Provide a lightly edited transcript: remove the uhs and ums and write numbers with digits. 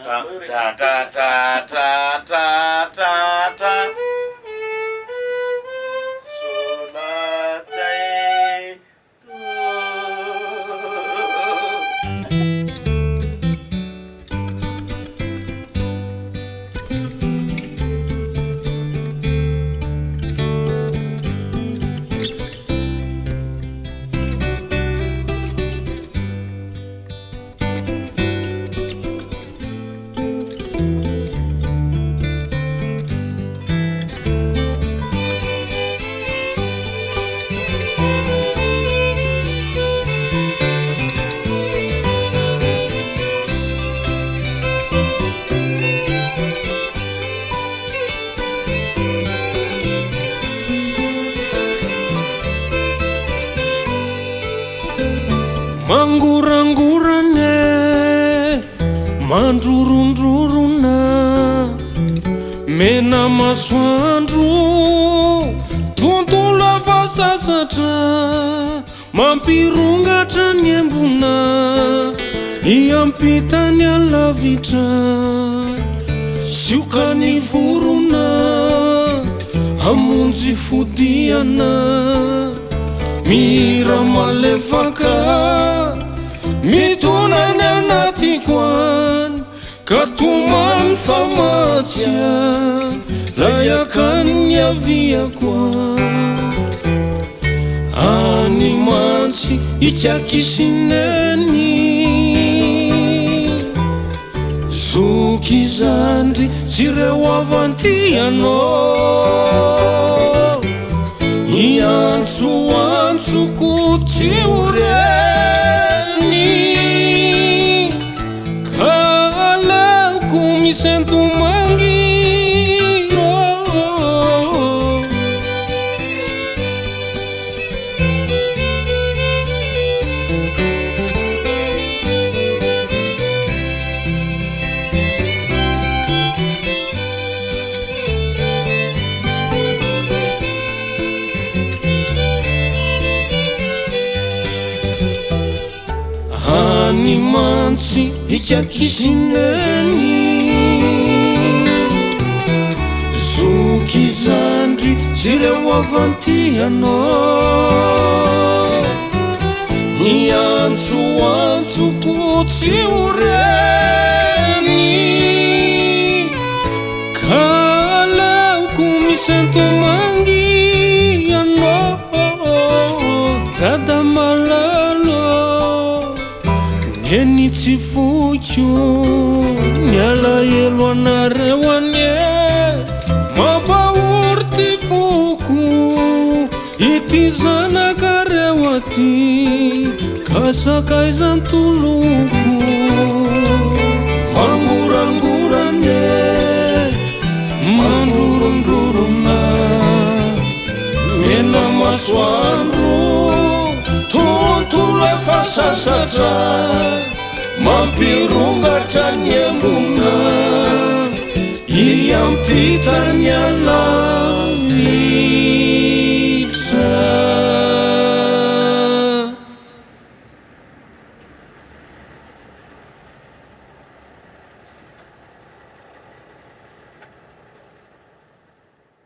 Ta ta ta ta ta ta ta ta. Solatai tu. Mangurangurane, mandrurundruruna, mena masoandro, tontolo lava sasatra, mampirongatra ny embona, iampitany alavitra, sioka ny vorona, hamonjy fodiana, mira malefaka, mitonany anaty koany, ka tomany famatsya, layakany ny aviakoany. Any mantsy ikakisineny, zoky zandry sy reo avantianao, iantsoantsoko tsy oreny, ka alaoko misentomangy. Any mantsy ikakisineny, zoky zandry sy reo avantianao, iantsoantsoko tsy oreny, ka alaoko misentomangy anao, dada malalo. Eny tsy foko ny alahelo anareo anye, mampahory ty foko ity zanakareo aty, ka sakaizantoloko. Mangorangorane, mandrorondrorona, mena masoandro, tontolo efa sasatra, mampirongatra ny embona, iampitany ala.